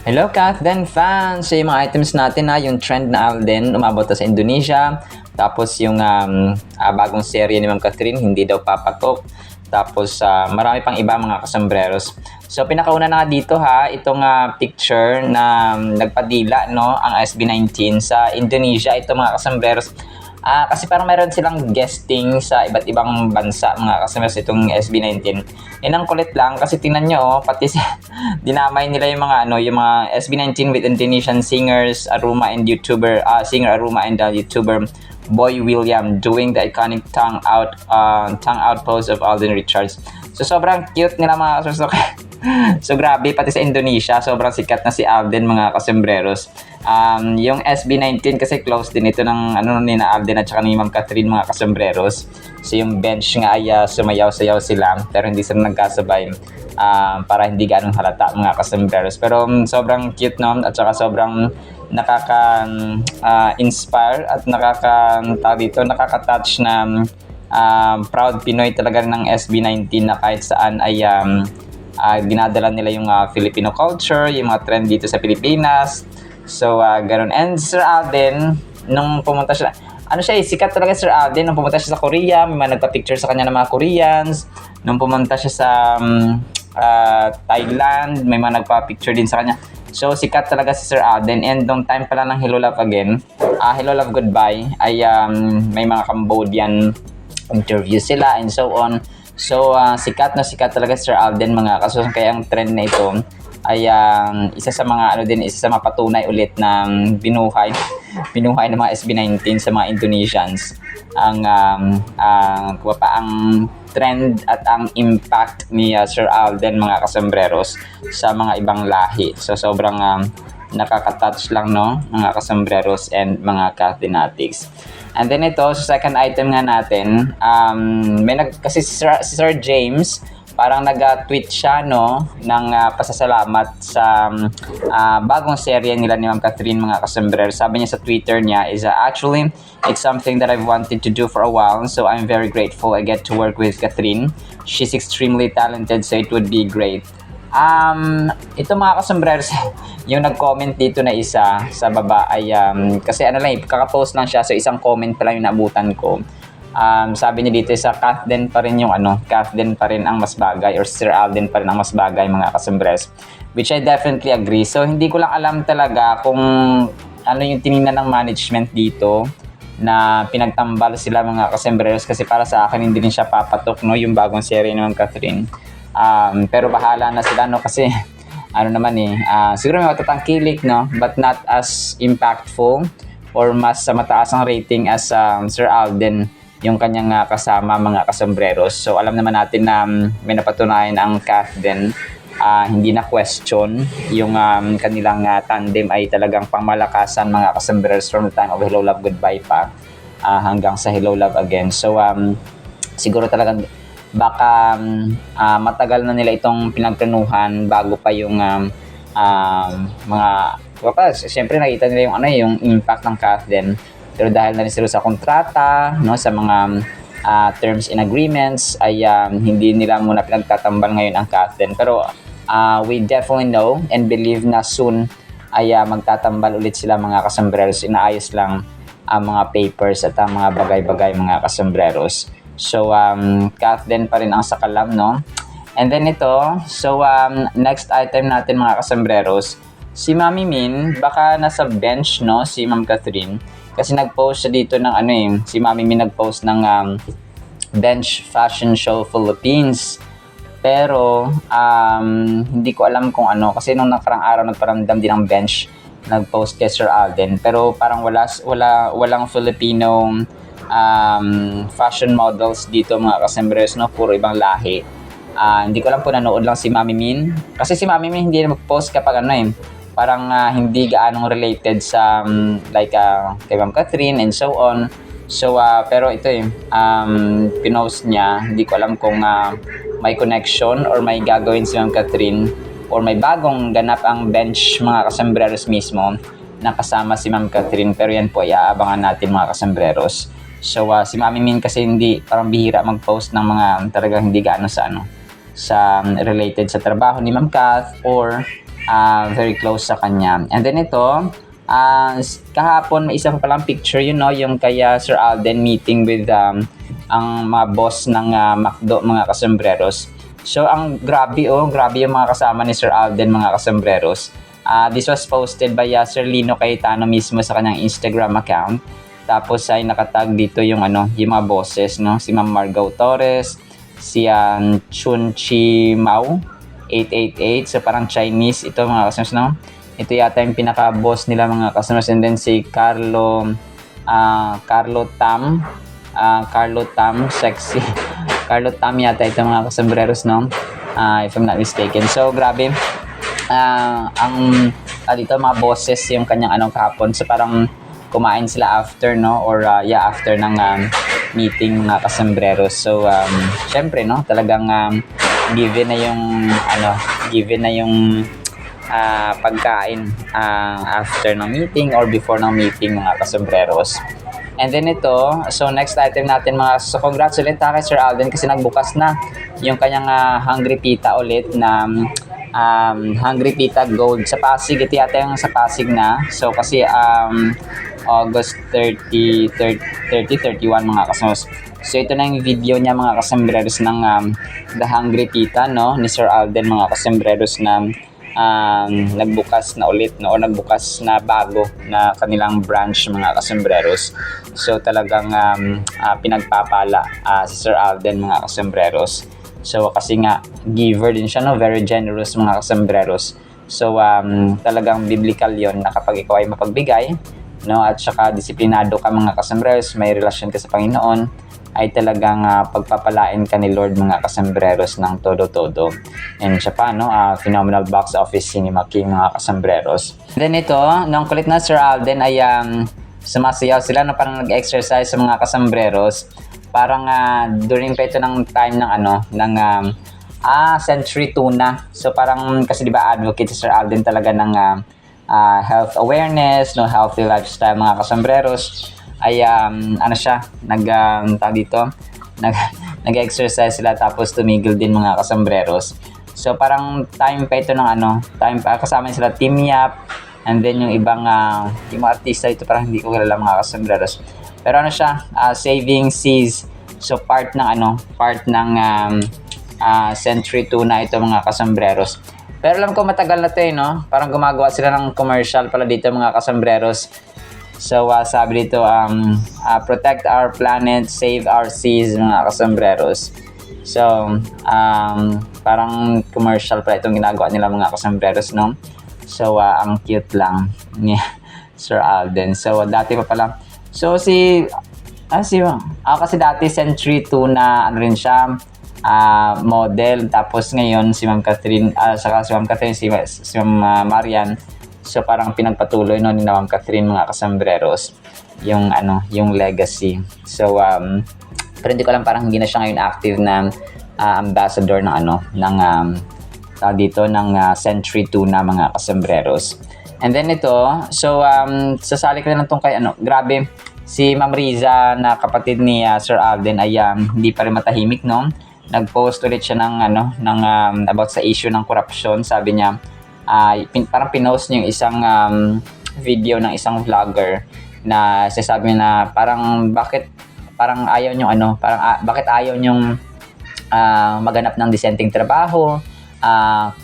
Hello Kathden fans! So yung mga items natin yung trend na Alden, umabot na sa Indonesia. Tapos yung bagong serye ni Ma'am Catherine, hindi daw papatok. Tapos marami pang iba mga kasambreros. So pinakauna na nga dito itong picture na nagpadila ang SB19 sa Indonesia. Ito mga kasambreros. Kasi parang meron silang guesting sa iba't ibang bansa mga customers itong SB19. Ang kulit lang kasi tingnan nyo pati dinamay nila yung mga SB19 with Indonesian singers, Aruma and YouTuber, YouTuber Boy William doing the iconic tongue out pose of Alden Richards. So sobrang cute nila mga customers. So grabe, pati sa Indonesia sobrang sikat na si Alden mga kasembreros. Yung SB19 kasi close din ito ng ni na Alden at saka ni Ma'am Catherine mga kasembreros. So yung bench nga ay sumayaw-sayaw sila pero hindi sila nagkasabay para hindi ganong halata mga kasembreros. Pero sobrang cute at saka sobrang nakaka-inspire at nakaka-touch na proud Pinoy talaga ng SB19 na kahit saan ay dinadala nila yung Filipino culture, yung mga trend dito sa Pilipinas. So, ganun. And Sir Alden, nung pumunta siya, sikat talaga Sir Alden. Nung pumunta siya sa Korea, may mga nagpa-picture sa kanya ng mga Koreans. Nung pumunta siya sa Thailand, may mga nagpa-picture din sa kanya. So, sikat talaga si Sir Alden. And nung time pala ng Hello Love Again, Hello Love Goodbye, ay may mga Cambodian interview sila and so on. So, sikat na sikat talaga Sir Alden mga kaso kaya ang trend na ito ay isa sa mga patunay ulit ng binuhay ng mga SB19 sa mga Indonesians ang trend at ang impact ni Sir Alden mga kasembreros sa mga ibang lahi. So sobrang nakaka-touch lang mga kasembreros and mga Cathenatics. And then ito, sa second item nga natin, kasi si Sir James, parang nag-tweet siya ng pasasalamat sa bagong serye nila ni Ma'am Catherine mga kasembrer. Sabi niya sa Twitter niya is actually, it's something that I've wanted to do for a while, so I'm very grateful I get to work with Catherine. She's extremely talented, so it would be great. Ito mga kasombrers, yung nag-comment dito na isa sa baba ay kasi kaka-post lang siya, so isang comment pa lang yung naabutan ko. Sabi niya dito sa Kathden pa rin Kathden pa rin ang mas bagay or Sir Alden pa rin ang mas bagay mga kasombrers, which I definitely agree. So hindi ko lang alam talaga kung ano yung tiningnan ng management dito na pinagtambal sila mga kasombrers, kasi para sa akin hindi rin siya papatok yung bagong serye ng Catherine. Pero bahala na sila kasi siguro may matatangkilik but not as impactful or mas mataas ang rating as Sir Alden yung kanyang kasama mga kasembreros. So alam naman natin na may napatunayan ang Kathden, hindi na question yung kanilang tandem ay talagang pangmalakasan mga kasembreros from the time of Hello Love Goodbye pa hanggang sa Hello Love Again. So siguro talagang baka matagal na nila itong pinagplanuhan bago pa yung siyempre nakita nila yung impact ng Kathden, pero dahil na rin sila sa kontrata sa mga terms and agreements ay hindi nila muna pinagtatambal ngayon ang Kathden, pero we definitely know and believe na soon ay magtatambal ulit sila mga kasembreros. Inaayos lang ang mga papers at ang mga bagay-bagay mga kasembreros. So, Kathden pa rin ang sakalam, And then ito, so next item natin mga kasembreros, si Mami Min, baka nasa bench, si Ma'am Catherine. Kasi nag-post siya dito ng si Mami Min nag-post ng Bench Fashion Show Philippines. Pero, hindi ko alam kung kasi nung nakarang araw nagparamdam din ang bench, nag-post kay Sir Alden. Pero parang walang Filipino fashion models dito mga kasembreros, puro ibang lahi. Hindi ko alam po, nanood lang si Mami Min, kasi si Mami Min hindi na mag-post kapag parang hindi gaanong related sa kay Ma'am Catherine and so on. So pero ito pinost niya, hindi ko alam kung may connection or may gagawin si Ma'am Catherine or may bagong ganap ang bench mga kasembreros mismo na kasama si Ma'am Catherine, pero yan po iaabangan natin mga kasembreros. So si Mami Min kasi parang bihira mag-post ng mga talagang hindi gaano sa related sa trabaho ni Ma'am Kath or very close sa kanya. And then ito, kahapon may isang palang picture, yung kaya Sir Alden meeting with ang mga boss ng McDo, mga kasembreros. So ang grabe yung mga kasama ni Sir Alden, mga kasembreros. This was posted by Sir Lino Cayetano mismo sa kanyang Instagram account. Tapos ay nakatag dito yung mga bosses, no? Si Ma'am Margot Torres, si Chun Chi Mao 888. So parang Chinese ito, mga customers, no? Ito yata yung pinaka-boss nila, mga customers. And then si Carlo Tam sexy Carlo Tam yata ito, mga kasembreros, no? If I'm not mistaken. So grabe, ang dito mga bosses yung kanyang kahapon. So parang kumain sila after, no? Or after ng meeting, mga kasembreros. So syempre, no, talagang given na yung pagkain after ng meeting or before ng meeting, mga kasembreros. And then ito, so next item natin, so congrats ulit kay Sir Alden kasi nagbukas na yung kanyang Hungry Pita ulit na Hungry Pita Gold sa Pasig. Ito yata yung sa Pasig na. So kasi August 31, mga kasembreros. So ito na yung video niya, mga kasembreros, ng The Hungry Pita, no, ni Sir Alden, mga kasembreros, na nagbukas na ulit, no, o nagbukas na bago na kanilang branch, mga kasembreros. So talagang pinagpapala si Sir Alden, mga kasembreros. So kasi nga giver din siya, no, very generous, mga kasembreros. So talagang biblical yon na kapag ikaw ay mapagbigay, no, at saka disiplinado ka, mga kasembreros, may relasyon ka sa Panginoon, ay talagang pagpapalain ka ni Lord, mga kasembreros, ng todo-todo. And siya pa, no, phenomenal box office cinema king, mga kasembreros. Then ito, nung kulit na Sir Alden ay sumasayaw sila, no, parang nag-exercise sa mga kasembreros. Parang during pa ito ng time ng Century Tuna. So parang kasi 'di ba advocate si Sir Alden talaga ng health awareness, no, healthy lifestyle, mga kasembreros. Ay siya, nag-exercise sila, tapos tumigil din, mga kasembreros. So parang time pa ito ng kasama sila Team Yap, and then yung ibang yung mga artista ito, parang hindi ko kilala, mga kasembreros. Pero siya, Saving Seas. So part ng Century Tuna ito, mga kasembreros. Pero alam ko matagal na 'to, no? Parang gumagawa sila ng commercial pala dito, mga kasembreros. So sabi dito, protect our planet, save our seas, mga kasembreros. So parang commercial pala itong ginagawa nila, mga kasembreros, no? So ang cute lang ni Sir Alden. So dati pa pala. So kasi dati Century Tuna, rin siya, model. Tapos ngayon si Ma'am Catherine, si Ma'am Marian. So parang pinagpatuloy, no, ni Ma'am Catherine, mga kasembreros, yung legacy. So pero hindi ko alam, parang hindi na siya ngayon active na ambassador ng Century Tuna, mga kasembreros. And then ito, so sasali ko na lang tong kay grabe, si Ma'am Riza, na kapatid ni Sir Alden, ay hindi pa rin matahimik, no. Nag-post ulit siya ng about sa issue ng corruption. Sabi niya, parang pinost niya yung isang video ng isang vlogger na sinasabi na bakit ayaw niyong maghanap ng disenteng trabaho,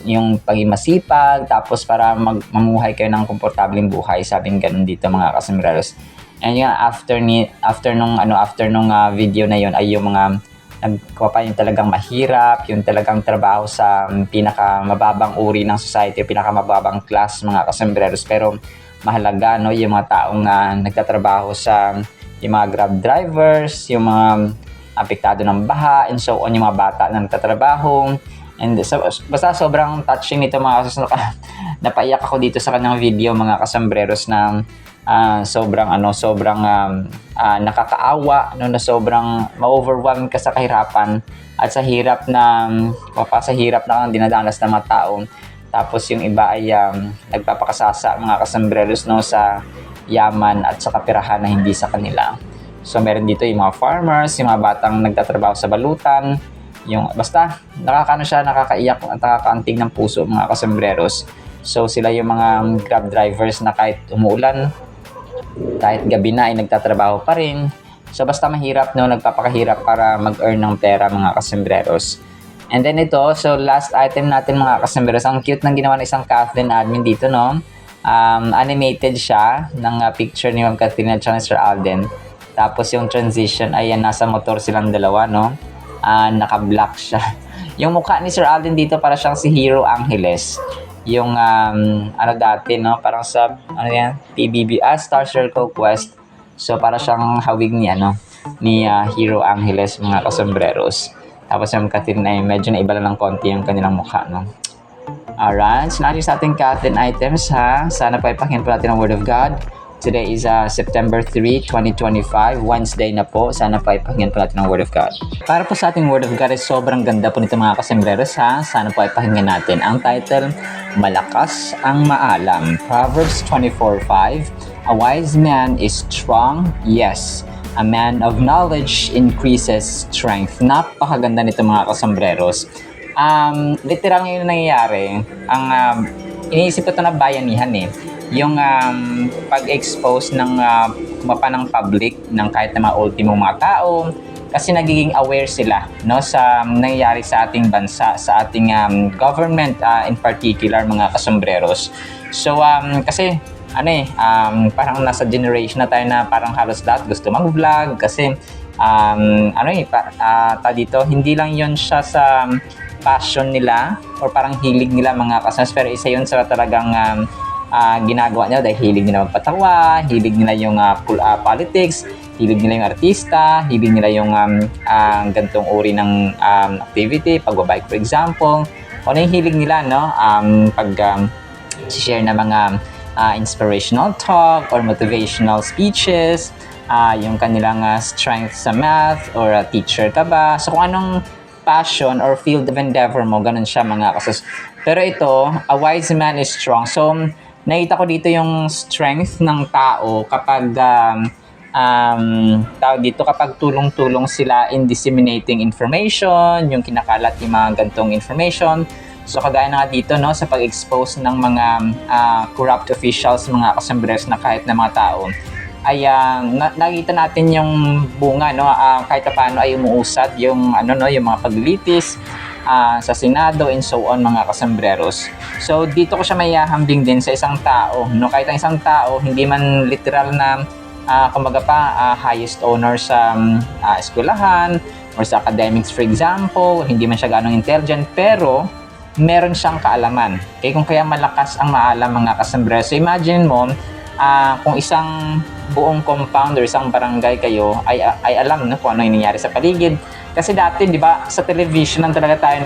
yung paging masipag, tapos para mamuhay kayo ng komportableng buhay, sabing ganun dito, mga kasembreros. And yun, after nung video na yun, ay yung mga nagkuha pa yung talagang mahirap, yung talagang trabaho sa pinakamababang uri ng society, pinakamababang class, mga kasembreros. Pero mahalaga, no, yung mga taong nagtatrabaho sa yung mga grab drivers, yung mga apektado ng baha, and so on, yung mga bata na nagtatrabaho. And so, basta sobrang touching nito, mga kasembreros. Napaiyak ako dito sa kanyang video, mga kasembreros, na sobrang nakakaawa, no, na sobrang ma-overwhelm ka sa kahirapan at sa hirap na dinadanas ng mga tao. Tapos yung iba ay nagpapakasasa, mga kasembreros, no, sa yaman at sa kapirahan na hindi sa kanila. So meron dito yung mga farmers, yung mga batang nagtatrabaho sa balutan, yung basta nakakaiyak at nakakaantig ng puso, mga kasembreros. So sila yung mga Grab drivers na kahit umuulan, kahit gabi na ay nagtatrabaho pa rin. So basta mahirap, no, nagpapakahirap para mag-earn ng pera, mga kasembreros. And then ito, so last item natin, mga kasembreros, ang cute ng ginawa ng isang Kathleen admin dito, no. Animated siya ng picture ni Ma'am Kathleen at Sir Alden. Tapos yung transition, ayan, nasa motor silang dalawa, no. Naka-black siya. Yung mukha ni Sir Alden dito para siyang si Hero Angeles. Yung ano dati, no, parang sa ano yan, PBB, Star Circle Quest. So para siyang hawig ni Hero Angeles, mga kasembreros. Tapos yung Kathleen ay medyo naiba lang ng konti yung kanilang mukha, no. Alright, so natin sa ating Kathleen items, ha. Sana pa ipakinggan po natin ang Word of God. Today is September 3, 2025. Wednesday na po. Sana pa ipakinggan po natin ang Word of God. Para po sa ating Word of God ay sobrang ganda po nito, mga kasembreros, ha. Sana po ipakinggan natin. Ang title, Malakas ang Maalam. Proverbs 24:5. A wise man is strong, yes. A man of knowledge increases strength. Napakaganda nito, mga kasembreros. Literal ngayon nangyayari. Ang iniisip ko ito na bayanihan, yung pag-expose ng kumapa ng public ng kahit na mga ultimong mga tao, kasi nagiging aware sila, no, sa nangyayari sa ating bansa, sa ating government, in particular, mga kasembreros. So kasi parang nasa generation na tayo na parang halos lahat gusto mag-vlog kasi dito hindi lang yon siya sa passion nila or parang hilig nila, mga kasembreros, pero isa yun sa talagang ginagawa nila dahil hilig nila magpatawa, hilig nila yung politics, hilig nila yung artista, hilig nila yung gantong uri ng activity, pagbabike for example. O na yung hilig nila, no? Share na mga inspirational talk or motivational speeches, yung kanilang strength sa math or teacher ka ba. So kung anong passion or field of endeavor mo, ganun siya, mga kasus. Pero ito, a wise man is strong. So nakita ko dito yung strength ng tao kapag kapag tulong-tulong sila in disseminating information, yung kinakalat yung mga gantong information. So kagaya na nga dito, no, sa pag-expose ng mga corrupt officials, mga kasembreros, na kahit na mga tao ay nakita natin yung bunga, no, kahit paano ay umuusad yung yung mga paglilitis sa Senado and so on, mga kasembreros. So dito ko siya maihahambing din sa isang tao, no, kahit ang isang tao hindi man literal na highest honor sa eskwelahan or sa academics for example, hindi man siya ganong intelligent, pero meron siyang kaalaman. Okay, kung kaya malakas ang maalam, mga kasembreros. So imagine mo kung isang buong compound or isang barangay kayo ay alam, no, kung ano yung nangyayari sa paligid. Kasi dati, di ba, sa television lang talaga tayo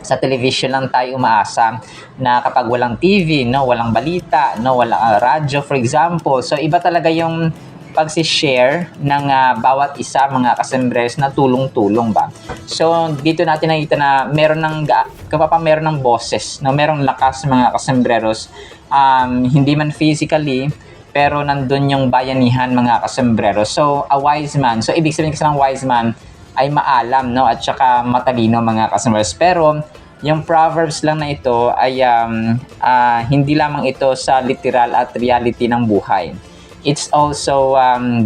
sa television lang tayo umaasa na kapag walang TV, no, walang balita, no, walang radyo for example. So iba talaga yung pag-share ng bawat isa, mga kasembreros, na tulong-tulong ba. So dito natin nakita na meron ng boses, no, merong lakas, mga kasembreros, hindi man physically, pero nandun yung bayanihan, mga kasembreros. So a wise man, so ibig sabihin kasi ng wise man ay maalam, no, at saka matalino, mga kasembreros. Pero yung Proverbs lang na ito ay hindi lamang ito sa literal at reality ng buhay. It's also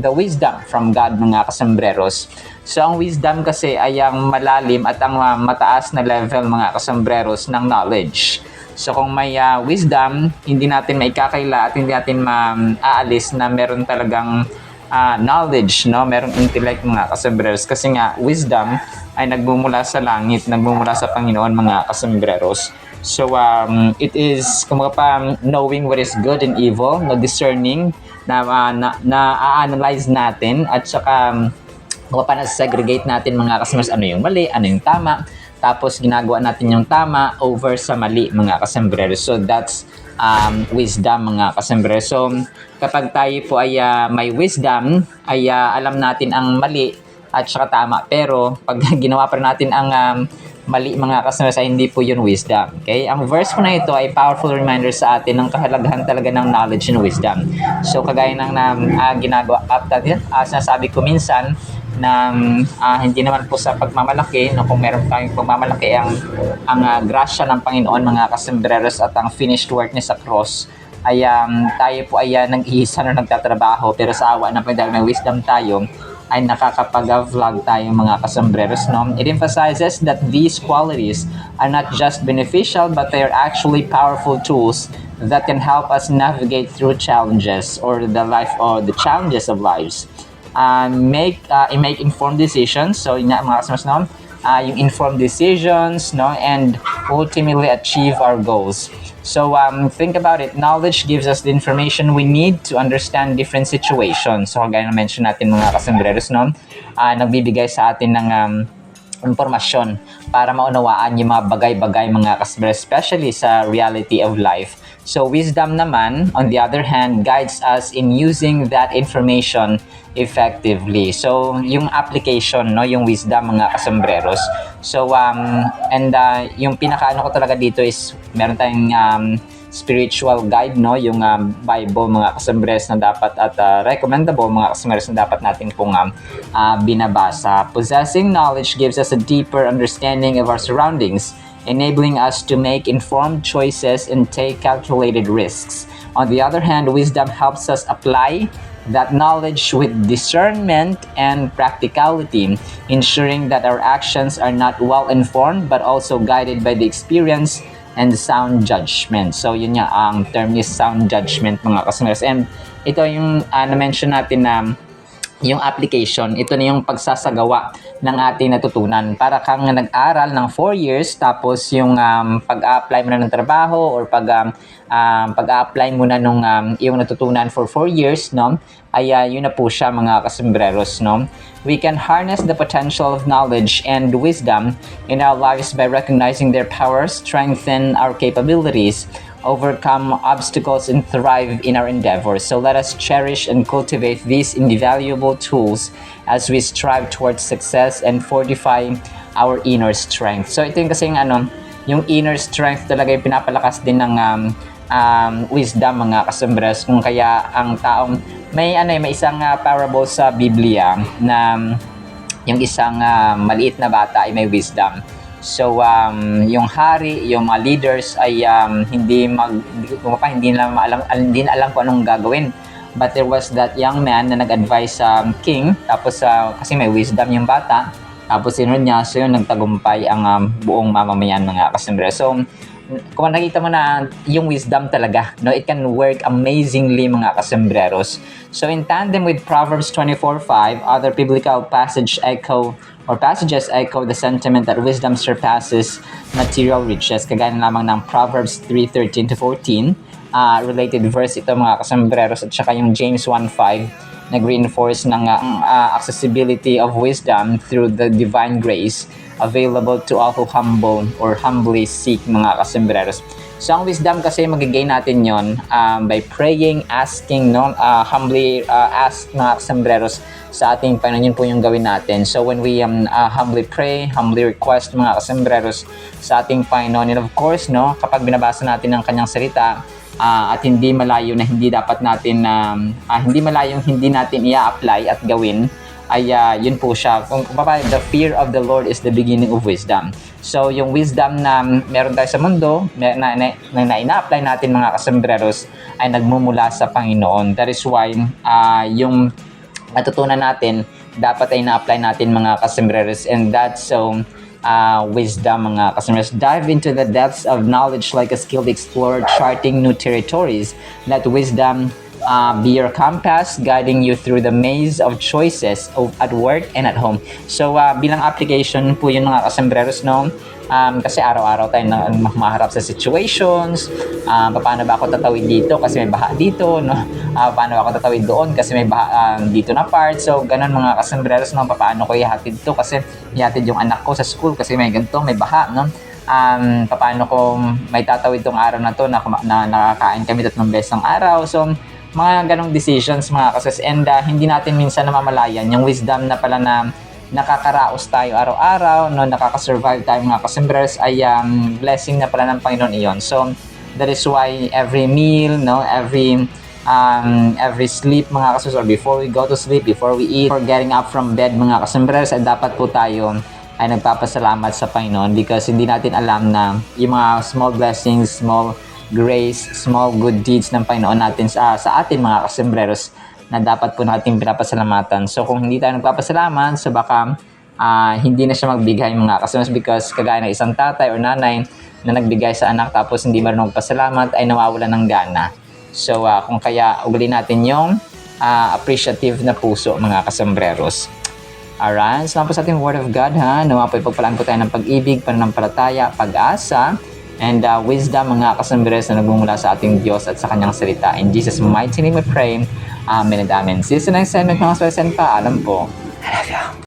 the wisdom from God, mga kasembreros. So ang wisdom kasi ay ang malalim at ang mataas na level, mga kasembreros, ng knowledge. So kung may wisdom, hindi natin maikakaila at hindi natin maaalis na meron talagang knowledge, no, merong intellect, mga kasembreros, kasi nga wisdom ay nagmumula sa langit, nagmumula sa Panginoon, mga kasembreros. So it is knowing what is good and evil, no, discerning, na-analyze natin, at saka na-segregate natin, mga kasembreros, ano yung mali, ano yung tama, tapos ginagawa natin yung tama over sa mali, mga kasembreros. So that's wisdom, mga kasembreros. So kapag tayo po ay may wisdom, ay alam natin ang mali at saka tama, pero pag ginawa pa natin ang mali, mga kasembreros, ay hindi po yun wisdom. Okay? Ang verse po na ito ay powerful reminder sa atin ng kahalagahan talaga ng knowledge and wisdom. So kagaya ng ginagawa, sinasabi ko minsan, na hindi naman po sa pagmamalaki, no, kung meron tayong pagmamalaki ang grasya ng Panginoon mga kasembreros at ang finished work niya sa cross ay tayo po ay nag-iisa na nagtatrabaho, pero sa awa ng Panginoon, may wisdom tayo, ay nakakapag-vlog tayo mga kasembreros, no? It emphasizes that these qualities are not just beneficial but they are actually powerful tools that can help us navigate through challenges or the challenges of lives. Make informed decisions. So yun nga mga kasembreros, no? Yung informed decisions, no, and ultimately achieve our goals. So think about it. Knowledge gives us the information we need to understand different situations. So kagaya na mention natin mga kasembreros, no, nagbibigay sa atin ng impormasyon para maunawaan yung mga bagay-bagay mga kasembreros, especially sa reality of life. So wisdom naman, on the other hand, guides us in using that information effectively. So yung application, no, yung wisdom mga kasembreros. So yung pinakaano ko talaga dito is meron tayong spiritual guide, no, yung Bible mga kasembreros na dapat at recommendable mga kasembreros na dapat natin pong binabasa. Possessing knowledge gives us a deeper understanding of our surroundings, enabling us to make informed choices and take calculated risks. On the other hand, wisdom helps us apply that knowledge with discernment and practicality, ensuring that our actions are not well-informed but also guided by the experience and sound judgment. So yun nga, ang term is sound judgment mga kasembreros. And ito yung na-mention natin na yung application, ito na yung pagsasagawa ng ating natutunan. Para kang nag-aral ng 4 years, tapos yung pag-apply mo na ng trabaho or pag-apply mo na nung yung natutunan for 4 years, no, ay yun na po siya mga kasembreros, no. We can harness the potential of knowledge and wisdom in our lives by recognizing their power, strengthen our capabilities, overcome obstacles, and thrive in our endeavors. So let us cherish and cultivate these invaluable tools as we strive towards success and fortify our inner strength. So ito yung kasing yung inner strength talaga yung pinapalakas din ng wisdom mga kasembreros. Kung kaya ang taong may isang parable sa Biblia na yung isang maliit na bata ay may wisdom. So yung hari, yung mga leaders ay hindi na alam kung anong gagawin. But there was that young man na nag-advise sa king, tapos kasi may wisdom yung bata, tapos sinunod niya, so yun nagtagumpay ang buong mamamayan mga kasembreros. So kung nakita mo na yung wisdom talaga, no, it can work amazingly mga kasembreros. So in tandem with Proverbs 24:5, other biblical passages echo the sentiment that wisdom surpasses material riches. Kagaya lamang ng Proverbs 3:13-14, related verse ito mga kasembreros, at saka yung James 1:5 nag-reinforce ng accessibility of wisdom through the divine grace available to all who humbly seek mga kasembreros. So ang wisdom kasi magigain natin yon by praying, asking, no, humbly ask mga kasembreros sa ating Panginoon. Yun po yung gawin natin. So when we humbly pray, humbly request mga kasembreros sa ating Panginoon, and of course, no, kapag binabasa natin ang kanyang salita, at hindi malayo na hindi dapat natin hindi natin i-apply at gawin, ay yun po siya. The fear of the Lord is the beginning of wisdom. So yung wisdom na meron tayo sa mundo na ina-apply natin mga kasembreros ay nagmumula sa Panginoon. That is why yung natutunan natin dapat ay na-apply natin mga kasembreros, and that's so wisdom mga kasembreros. Dive into the depths of knowledge like a skilled explorer charting new territories. Let wisdom be your compass, guiding you through the maze of choices at work and at home. So bilang application po yun mga kasembreros, no? Kasi araw-araw tayo maharap sa situations. Paano ba ako tatawid dito kasi may baha dito, no? Paano ba ako tatawid doon kasi may baha dito na part. So ganun mga kasembreros, no? Paano ko ihatid to kasi ihatid yung anak ko sa school kasi may ganito, may baha, no? Paano ko may tatawid tong araw na to na nakakain kami 3 beses ng araw. So mga ganong decisions mga kases, and hindi natin minsan namamalayan yung wisdom na pala na nakakaraos tayo araw-araw, no, nakaka-survive tayo mga kasembreros, ay blessing na pala ng Panginoon iyon. So that is why every meal, no, every every sleep mga kasos, or before we go to sleep, before we eat, or getting up from bed mga kasembreros, ay dapat po tayo ay nagpapasalamat sa Panginoon because hindi natin alam na yung mga small blessings, small grace, small good deeds ng Panginoon natin sa atin mga kasembreros na dapat po natin pinapasalamatan. So kung hindi tayo nagpapasalamat, so baka hindi na siya magbigay mga kasembreros because kagaya ng isang tatay or nanay na nagbigay sa anak tapos hindi marunong pasalamat ay nawawalan ng gana. So kung kaya ugaliin natin yung appreciative na puso mga kasembreros. Alright, salamat po sa ating Word of God ha. Nawa po ipagpalaan po tayo ng pag-ibig, pananampalataya, pag-asa, and wisdom mga kasembreros na nagmumula sa ating Diyos at sa Kanyang salita. In Jesus' mighty name we pray. Amen and amen. See you next time. Nagpapasalamat pa. Alam po. I love you.